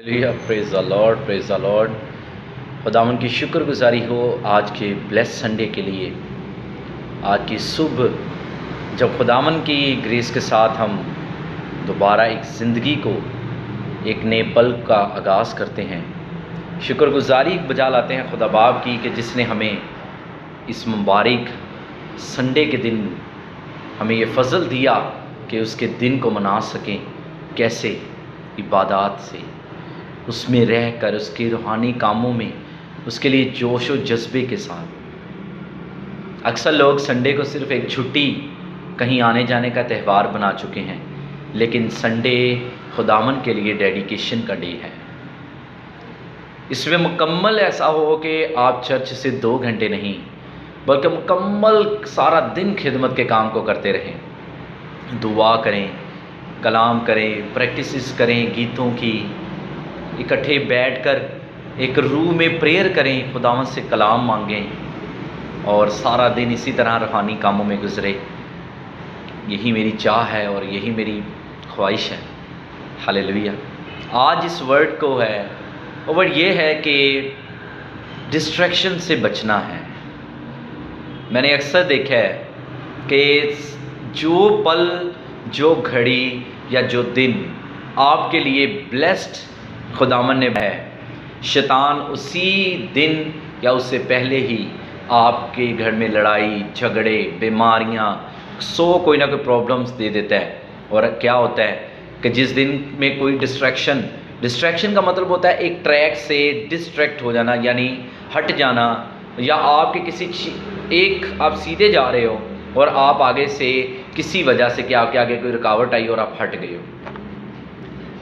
Praise the Lord, praise the Lord. खुदावन की शुक्रगुजारी हो आज के ब्लेस संडे के लिए। आज की सुबह जब खुदावन की ग्रेस के साथ हम दोबारा एक ज़िंदगी को, एक नए पल का आगाज़ करते हैं, शुक्रगुजारी बजा लाते हैं खुदा बाप की कि जिसने हमें इस मुबारक संडे के दिन हमें ये फ़ज़ल दिया कि उसके दिन को मना सकें। कैसे? इबादत से, उसमें रहकर, उसके रूहानी कामों में, उसके लिए जोश व जज्बे के साथ। अक्सर लोग संडे को सिर्फ़ एक छुट्टी, कहीं आने जाने का त्यौहार बना चुके हैं, लेकिन संडे खुदावन के लिए डेडिकेशन का डे है। इसमें मुकम्मल ऐसा हो कि आप चर्च से 2 घंटे नहीं बल्कि मुकम्मल सारा दिन खिदमत के काम को करते रहें। दुआ करें, कलाम करें, प्रैक्टिसेस करें गीतों की, इकट्ठे बैठकर एक रूह में प्रेयर करें, खुदावंद से कलाम मांगें और सारा दिन इसी तरह रूहानी कामों में गुजरे। यही मेरी चाह है और यही मेरी ख्वाहिश है। हालेलुया। आज इस वर्ड को है, और वर्ड ये है कि डिस्ट्रैक्शन से बचना है। मैंने अक्सर देखा है कि जो पल, जो घड़ी या जो दिन आपके लिए ब्लेस्ड खुदावन ने है, शैतान उसी दिन या उससे पहले ही आपके घर में लड़ाई झगड़े, बीमारियां, कोई ना कोई प्रॉब्लम्स दे देता है। और क्या होता है कि जिस दिन में कोई डिस्ट्रैक्शन का मतलब होता है एक ट्रैक से डिस्ट्रैक्ट हो जाना, यानी हट जाना, या आपके किसी एक आप सीधे जा रहे हो और आप आगे से किसी वजह से कि आपके आगे कोई रुकावट आई और आप हट गए हो।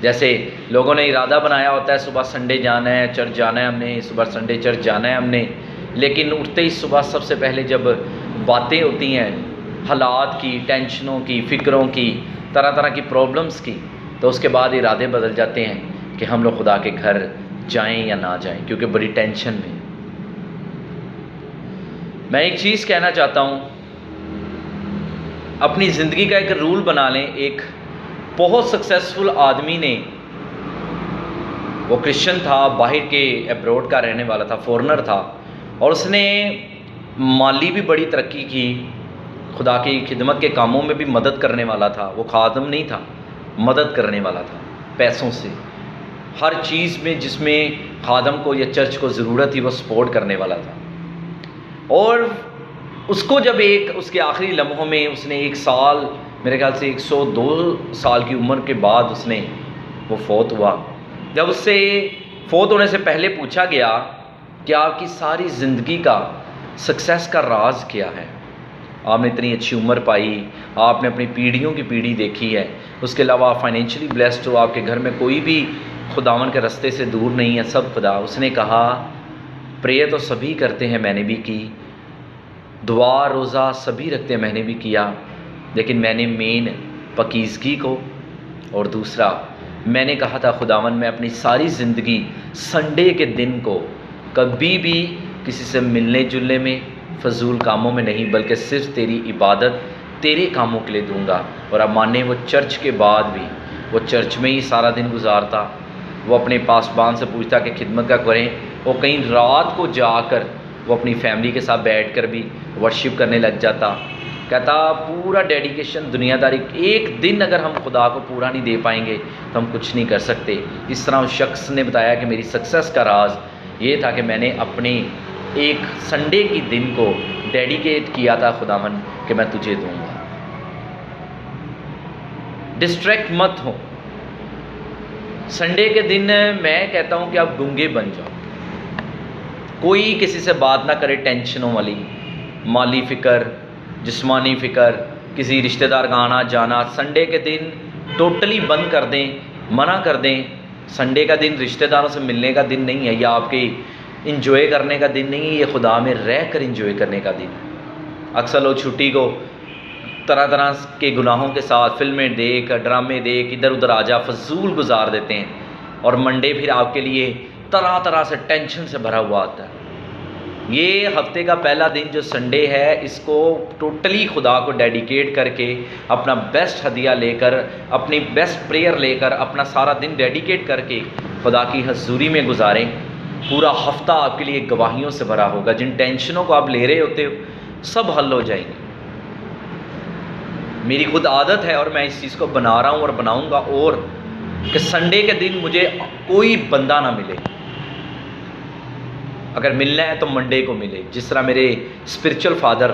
जैसे लोगों ने इरादा बनाया होता है सुबह संडे जाना है, चर्च जाना है हमने, सुबह संडे चर्च जाना है हमने, लेकिन उठते ही सुबह सबसे पहले जब बातें होती हैं हालात की, टेंशनों की, फ़िक्रों की, तरह तरह की प्रॉब्लम्स की, तो उसके बाद इरादे बदल जाते हैं कि हम लोग खुदा के घर जाएं या ना जाएं, क्योंकि बड़ी टेंशन में। मैं एक चीज़ कहना चाहता हूँ, अपनी ज़िंदगी का एक रूल बना लें। एक बहुत सक्सेसफुल आदमी ने, वो क्रिश्चियन था, बाहर के अब्रॉड का रहने वाला था, फॉरेनर था, और उसने माली भी बड़ी तरक्की की, खुदा की खिदमत के कामों में भी मदद करने वाला था। वो खादम नहीं था, मदद करने वाला था पैसों से, हर चीज़ में जिसमें खादम को या चर्च को ज़रूरत थी वो सपोर्ट करने वाला था। और उसको जब उसके आखिरी लम्हों में उसने 1 साल, मेरे ख्याल से 102 साल की उम्र के बाद वो फौत हुआ। जब उससे फौत होने से पहले पूछा गया कि आपकी सारी ज़िंदगी का सक्सेस का राज क्या है? आपने इतनी अच्छी उम्र पाई, आपने अपनी पीढ़ियों की पीढ़ी देखी है, उसके अलावा आप फाइनेंशियली ब्लेस्ड हो, आपके घर में कोई भी खुदावन के रास्ते से दूर नहीं है, सब खुदा। उसने कहा, प्रेयर तो सभी करते हैं, मैंने भी की, दुआ रोज़ा सभी रखते हैं, मैंने भी किया, लेकिन मैंने मेन पकीज़गी को, और दूसरा मैंने कहा था खुदावन मैं अपनी सारी ज़िंदगी संडे के दिन को कभी भी किसी से मिलने जुलने में, फजूल कामों में नहीं, बल्कि सिर्फ तेरी इबादत, तेरे कामों के लिए दूंगा। और अब माने वो चर्च के बाद भी वो चर्च में ही सारा दिन गुजारता, वो अपने पासबान से पूछता कि खिदमत का करें, वो कहीं रात को जाकर वो अपनी फैमिली के साथ बैठकर भी वर्शिप करने लग जाता। कहता पूरा डेडिकेशन, दुनियादारी, एक दिन अगर हम खुदा को पूरा नहीं दे पाएंगे तो हम कुछ नहीं कर सकते। इस तरह उस शख्स ने बताया कि मेरी सक्सेस का राज ये था कि मैंने अपने एक संडे की दिन को डेडिकेट किया था खुदावन कि मैं तुझे दूंगा। डिस्ट्रैक्ट मत हो। संडे के दिन मैं कहता हूं कि आप गूंगे बन जाओ, कोई किसी से बात ना करे टेंशनों वाली, माली फ़िक्र, जिस्मानी फ़िक्र, किसी रिश्तेदार का आना जाना। संडे के दिन टोटली बंद कर दें, मना कर दें। संडे का दिन रिश्तेदारों से मिलने का दिन नहीं है, या आपके इंजॉय करने का दिन नहीं है, ये खुदा में रह कर इंजॉय करने का दिन है। अक्सर लोग छुट्टी को तरह तरह के गुनाहों के साथ फिल्में देख, ड्रामे देख, इधर उधर आजा फजूल गुजार देते हैं, और मंडे फिर आपके लिए तरह तरह से टेंशन से भरा हुआ आता है। ये हफ्ते का पहला दिन जो संडे है, इसको टोटली खुदा को डेडिकेट करके, अपना बेस्ट हदिया लेकर, अपनी बेस्ट प्रेयर लेकर, अपना सारा दिन डेडिकेट करके खुदा की हजूरी में गुजारें। पूरा हफ्ता आपके लिए गवाहियों से भरा होगा। जिन टेंशनों को आप ले रहे होते हो सब हल हो जाएंगे। मेरी खुद आदत है और मैं इस चीज़ को बना रहा हूँ और बनाऊँगा, और कि संडे के दिन मुझे कोई बंदा ना मिले। अगर मिलना है तो मंडे को मिले। जिस तरह मेरे स्पिरिचुअल फादर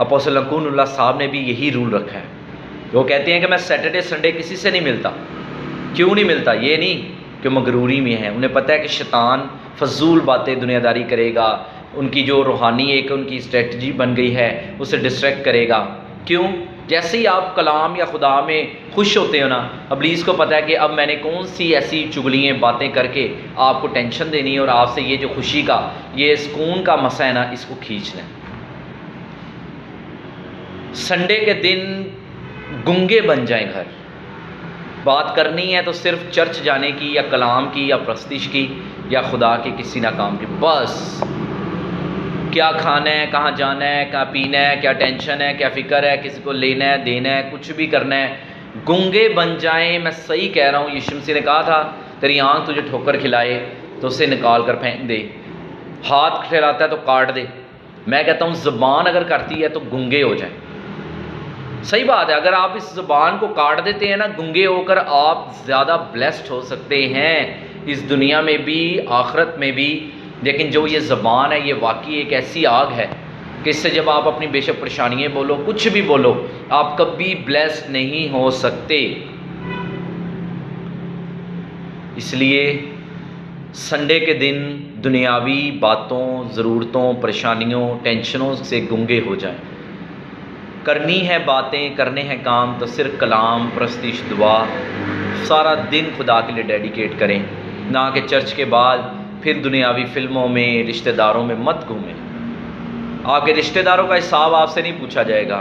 अपोस्टल लकूनुल्लाह साहब ने भी यही रूल रखा है। वो कहते हैं कि मैं सैटरडे संडे किसी से नहीं मिलता। क्यों नहीं मिलता? ये नहीं कि मगरूरी में है, उन्हें पता है कि शैतान फजूल बातें दुनियादारी करेगा, उनकी जो रूहानी एक उनकी स्ट्रेटजी बन गई है उसे डिस्ट्रैक्ट करेगा। क्यों? जैसे ही आप कलाम या खुदा में खुश होते हो ना, इब्लीस को पता है कि अब मैंने कौन सी ऐसी चुगलियाँ बातें करके आपको टेंशन देनी है और आपसे ये जो खुशी का, ये सुकून का मसा है ना, इसको खींचना है। संडे के दिन गुंगे बन जाएं घर। बात करनी है तो सिर्फ चर्च जाने की या कलाम की या प्रस्तिश की या खुदा के किसी ना काम की, बस। क्या खाना है, कहाँ जाना है, क्या पीना है, क्या टेंशन है, क्या फ़िक्र है, किसी को लेना है, देना है, कुछ भी करना है, गुंगे बन जाएं। मैं सही कह रहा हूँ। यीशु मसीह ने कहा था, तेरी आँख तुझे ठोकर खिलाए तो उसे निकाल कर फेंक दे, हाथ फैलाता है तो काट दे। मैं कहता हूँ ज़ुबान अगर करती है तो गुंगे हो जाए। सही बात है। अगर आप इस ज़ुबान को काट देते हैं ना, गुंगे होकर आप ज़्यादा ब्लेस्ड हो सकते हैं इस दुनिया में भी, आखिरत में भी। लेकिन जो ये ज़बान है, ये वाकई एक ऐसी आग है कि इससे जब आप अपनी बेशक परेशानियाँ बोलो, कुछ भी बोलो, आप कभी ब्लेस्ड नहीं हो सकते। इसलिए संडे के दिन दुनियावी बातों, ज़रूरतों, परेशानियों, टेंशनों से गुंगे हो जाएं। करनी है बातें, करने हैं काम, तो सिर्फ कलाम, प्रस्तिश, दुआ, सारा दिन खुदा के लिए डेडिकेट करें। ना कि चर्च के बाद फिर दुनियावी फिल्मों में, रिश्तेदारों में मत घूमें। आपके रिश्तेदारों का हिसाब आपसे नहीं पूछा जाएगा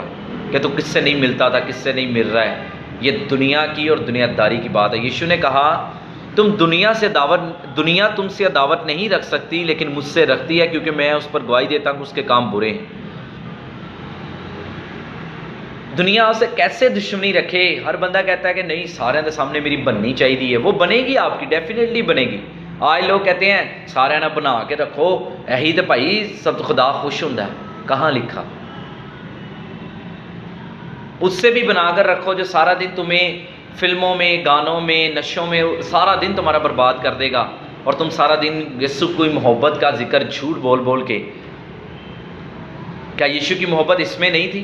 कि तू किससे नहीं मिलता था, किससे नहीं मिल रहा है। ये दुनिया की और दुनियादारी की बात है। यीशु ने कहा, दुनिया तुमसे दावत नहीं रख सकती, लेकिन मुझसे रखती है, क्योंकि मैं उस पर गवाही देता हूँ उसके काम बुरे हैं। दुनिया से कैसे दुश्मनी रखे? हर बंदा कहता है कि नहीं, सारे के सामने मेरी बननी चाहिए है। वो बनेगी आपकी, डेफिनेटली बनेगी। आज लोग कहते हैं सारे ना बना के रखो, यही तो भाई सब खुदा खुश होंदा है। कहाँ लिखा? उससे भी बनाकर रखो जो सारा दिन तुम्हें फिल्मों में, गानों में, नशों में सारा दिन तुम्हारा बर्बाद कर देगा, और तुम सारा दिन यीशु की मोहब्बत का जिक्र झूठ बोल बोल के। क्या यीशु की मोहब्बत इसमें नहीं थी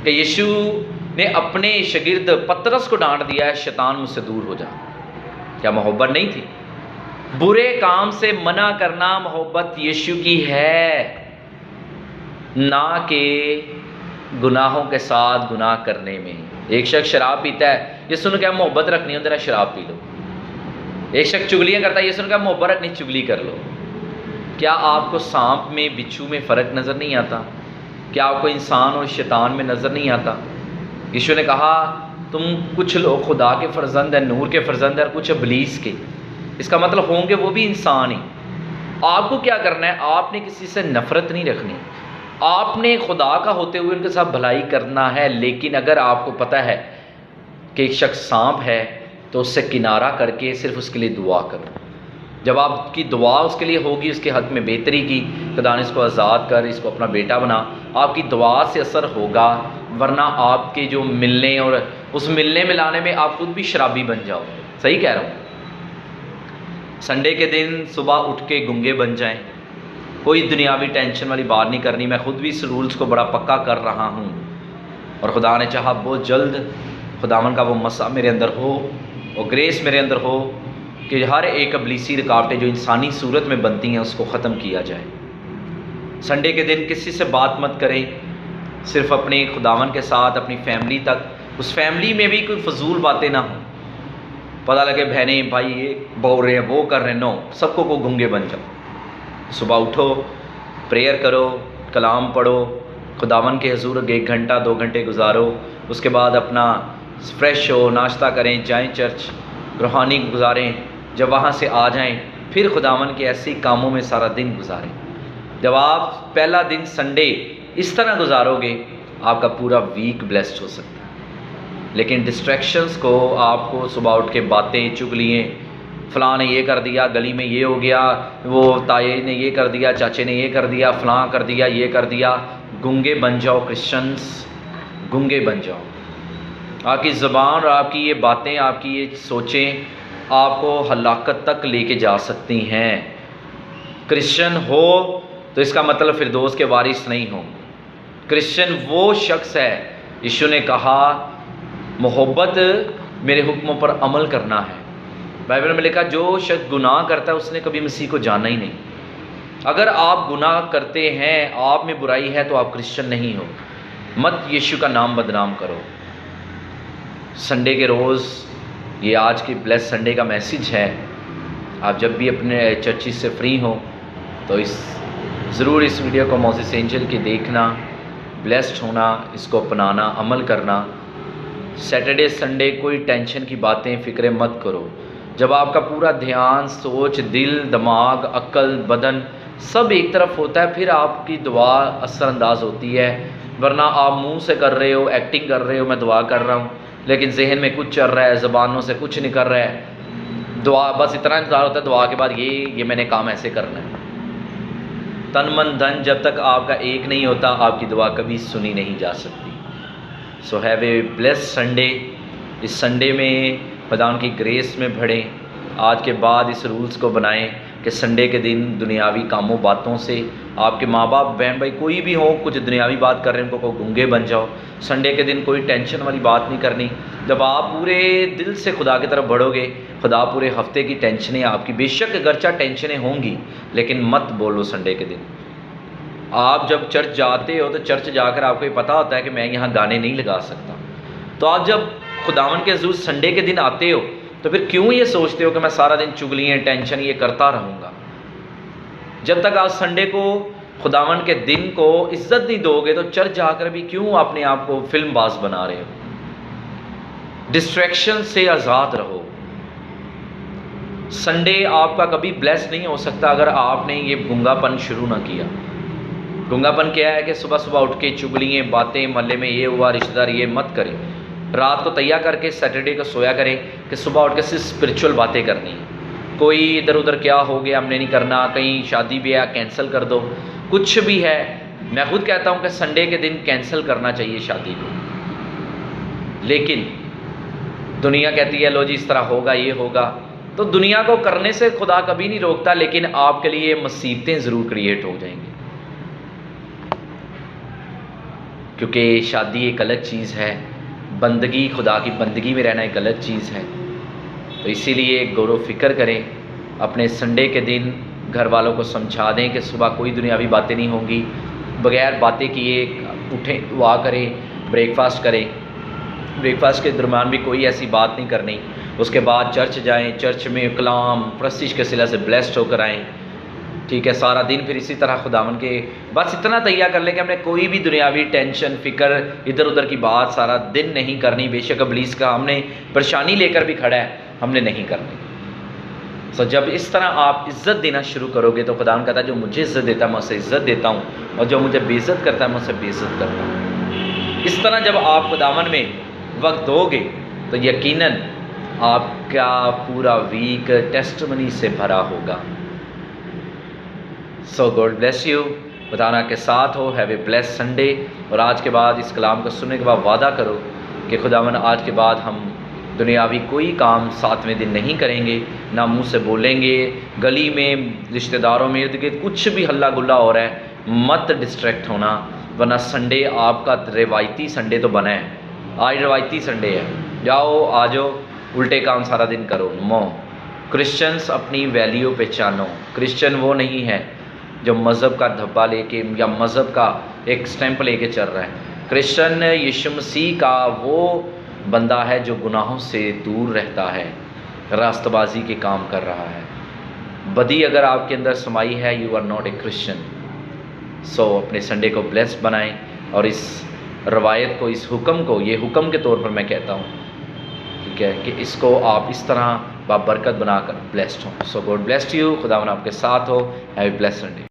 कि यीशु ने अपने शागिर्द पतरस को डांट दिया है, शैतान मुझसे दूर हो जा? क्या मोहब्बत नहीं थी? बुरे काम से मना करना मोहब्बत यीशु की है, ना कि गुनाहों के साथ गुनाह करने में। एक शख्स शराब पीता है, ये सुन क्या मोहब्बत रखनी हो, जरा शराब पी लो। एक शख्स चुगलियाँ करता है, ये सुन क्या मोहब्बत रखनी, चुगली कर लो। क्या आपको सांप में, बिच्छू में फ़र्क नज़र नहीं आता? क्या आपको इंसान और शैतान में नज़र नहीं आता? यीशु ने कहा, तुम कुछ लोग खुदा के फर्जंद हैं, नूर के फर्जंद हैं, और कुछ इब्लीस के। इसका मतलब होंगे वो भी इंसान ही। आपको क्या करना है? आपने किसी से नफ़रत नहीं रखनी, आपने खुदा का होते हुए उनके साथ भलाई करना है। लेकिन अगर आपको पता है कि एक शख्स सांप है, तो उससे किनारा करके सिर्फ उसके लिए दुआ करो। जब आपकी दुआ उसके लिए होगी, उसके हक़ में बेहतरी की, खुदा ने इसको आज़ाद कर, इसको अपना बेटा बना, आपकी दुआ से असर होगा। वरना आपके जो मिलने और उस मिलने मिलाने में आप खुद भी शराबी बन जाओ। सही कह रहा हूँ। संडे के दिन सुबह उठ के गुंगे बन जाएं। कोई दुनियावी टेंशन वाली बात नहीं करनी। मैं खुद भी इस रूल्स को बड़ा पक्का कर रहा हूँ, और खुदा ने चाहा बहुत जल्द खुदावन का वो मसा मेरे अंदर हो और ग्रेस मेरे अंदर हो कि हर एक इब्लीसी रुकावटें जो इंसानी सूरत में बनती हैं उसको ख़त्म किया जाए। संडे के दिन किसी से बात मत करें, सिर्फ अपने खुदावन के साथ, अपनी फैमिली तक। उस फैमिली में भी कोई फजूल बातें ना हो। पता लगे बहनें भाई ये बोल रहे हैं, वो कर रहे हैं, नो, सबको को गुंगे बन जाओ। सुबह उठो, प्रेयर करो, कलाम पढ़ो, खुदावन के हजूर 1 घंटा 2 घंटे गुजारो। उसके बाद अपना फ्रेश हो, नाश्ता करें, जाएं चर्च, रूहानी गुजारें। जब वहाँ से आ जाएं फिर खुदावन के ऐसे कामों में सारा दिन गुजारें। जब आप पहला दिन संडे इस तरह गुजारोगे, आपका पूरा वीक ब्लेस्ड हो सकता है। लेकिन डिस्ट्रैक्शंस को, आपको सुबह उठ के बातें, चुगलियाँ, फ़लाँ ने ये कर दिया, गली में ये हो गया, वो ताए ने ये कर दिया, चाचे ने ये कर दिया, फ़लाँ कर दिया, ये कर दिया, गूंगे बन जाओ क्रिश्चियंस, गूंगे बन जाओ। आपकी ज़बान और आपकी ये बातें, आपकी ये सोचें आपको हलाकत तक लेके जा सकती हैं। क्रिश्चियन हो तो इसका मतलब फिरदौस के वारिस नहीं हो। क्रिश्चियन वो शख्स है, यीशु ने कहा मोहब्बत मेरे हुक्मों पर अमल करना है। बाइबल में लिखा जो शख्स गुनाह करता है उसने कभी मसीह को जाना ही नहीं। अगर आप गुनाह करते हैं, आप में बुराई है, तो आप क्रिश्चियन नहीं हो। मत यीशु का नाम बदनाम करो। संडे के रोज़, ये आज की ब्लेस संडे का मैसेज है। आप जब भी अपने चर्चिस से फ्री हो तो ज़रूर इस वीडियो को मोसेस एंजल के देखना, ब्लेस्ड होना, इसको अपनाना, अमल करना। सैटरडे संडे कोई टेंशन की बातें, फ़िक्रें मत करो। जब आपका पूरा ध्यान, सोच, दिल, दिमाग, अक्ल, बदन सब एक तरफ होता है, फिर आपकी दुआ असरअंदाज होती है। वरना आप मुंह से कर रहे हो, एक्टिंग कर रहे हो, मैं दुआ कर रहा हूँ, लेकिन जहन में कुछ चल रहा है, ज़बानों से कुछ निकल रहा है। दुआ बस इतना इंतज़ार होता है दुआ के बाद, ये मैंने काम ऐसे करना है। तन मन धन जब तक आपका एक नहीं होता, आपकी दुआ कभी सुनी नहीं जा सकती। So have a blessed Sunday. इस संडे में खुदा की ग्रेस में बढ़ें। आज के बाद इस रूल्स को बनाएं कि संडे के दिन दुनियावी कामों, बातों से, आपके माँ बाप, बहन भाई कोई भी हो, कुछ दुनियावी बात कर रहे हैं, उनको गूंगे बन जाओ। संडे के दिन कोई टेंशन वाली बात नहीं करनी। जब आप पूरे दिल से खुदा की तरफ बढ़ोगे, खुदा पूरे हफ्ते की टेंशनें आपकी, बेशक अगरचा टेंशनें होंगी, लेकिन मत बोलो संडे के दिन। आप जब चर्च जाते हो तो चर्च जाकर आपको ये पता होता है कि मैं यहाँ गाने नहीं लगा सकता। तो आप जब खुदावन के हज़ूर संडे के दिन आते हो तो फिर क्यों ये सोचते हो कि मैं सारा दिन चुगलियाँ, टेंशन ये करता रहूँगा। जब तक आप संडे को, खुदावन के दिन को इज्जत नहीं दोगे तो चर्च जाकर भी क्यों अपने आप को फिल्मबाज बना रहे हो। डिस्ट्रैक्शन से आज़ाद रहो। संडे आपका कभी ब्लेस नहीं हो सकता अगर आपने ये गूंगापन शुरू ना किया। गूंगापन क्या है कि सुबह सुबह उठ के चुगलियाँ, बातें, मोहल्ले में ये हुआ, रिश्तेदार, ये मत करें। रात को तैयार करके सैटरडे को सोया करें कि सुबह उठ के सिर्फ स्पिरिचुअल बातें करनी है। कोई इधर उधर क्या हो गया हमने नहीं करना, कहीं शादी ब्याह कैंसिल कर दो, कुछ भी है। मैं खुद कहता हूँ कि संडे के दिन कैंसिल करना चाहिए शादी को। लेकिन दुनिया कहती है लो जी इस तरह होगा, ये होगा। तो दुनिया को करने से खुदा कभी नहीं रोकता, लेकिन आपके लिए मुसीबतें ज़रूर क्रिएट हो जाएंगी। क्योंकि शादी एक अलग चीज़ है, बंदगी, खुदा की बंदगी में रहना एक अलग चीज़ है। तो इसीलिए गौर फिक्र करें। अपने संडे के दिन घर वालों को समझा दें कि सुबह कोई दुनियावी बातें नहीं होंगी। बगैर बातें किए उठें, दुआ करें, ब्रेकफास्ट करें। ब्रेकफास्ट के दरमियान भी कोई ऐसी बात नहीं करनी। उसके बाद चर्च जाएं, चर्च में कलाम, प्रस्तिश के सिला से ब्लेस्ड होकर आएँ। ठीक है, सारा दिन फिर इसी तरह खुदावन के, बस इतना तैयार कर लें कि हमने कोई भी दुनियावी टेंशन, फ़िक्र, इधर उधर की बात सारा दिन नहीं करनी। बेशक इब्लीस का हमने परेशानी लेकर भी खड़ा है, हमने नहीं करनी। सो जब इस तरह आप इज़्ज़त देना शुरू करोगे तो खुदावन कहता है जो मुझे इज़्ज़त देता है मैं उसे इज़्ज़त देता हूँ, और जो मुझे बेइज़्ज़त करता है मैं उसे बेइज़्ज़त करता हूँ। इस तरह जब आप खुदावन में वक्त दोगे तो यकीनन आपका पूरा वीक टेस्टमनी से भरा होगा। सो गॉड ब्लेस यू। खुदा के साथ हो। Have a bless Sunday. और आज के बाद इस कलाम को सुनने के बाद वादा करो कि खुदावन आज के बाद हम दुनियावी कोई काम 7वें दिन नहीं करेंगे, ना मुंह से बोलेंगे। गली में, रिश्तेदारों में, इर्द गिर्द कुछ भी हल्ला गुल्ला हो रहा है, मत डिस्ट्रैक्ट होना, वरना संडे आपका रिवायती संडे तो बना है। आज रिवायती संडे है, जाओ आ जाओ, उल्टे काम सारा दिन करो। क्रिश्चियंस अपनी वैल्यू पहचानो। क्रिश्चियन वो नहीं है जो मज़हब का धब्बा लेके या मज़हब का एक स्टैंप लेके चल रहा है। क्रिश्चियन यीशु मसीह का वो बंदा है जो गुनाहों से दूर रहता है, रास्तबाजी के काम कर रहा है। बदी अगर आपके अंदर समाई है, you are not a Christian. So अपने संडे को ब्लेस्ड बनाएं और इस रवायत को, इस हुक्म को, ये हुक्म के तौर पर मैं कहता हूँ, ठीक है, कि इसको आप इस तरह बाबरकत बनाकर ब्लेस्ड हों। सो गॉड ब्लेस यू, खुदावन आपके साथ हो। Have a blessed Sunday.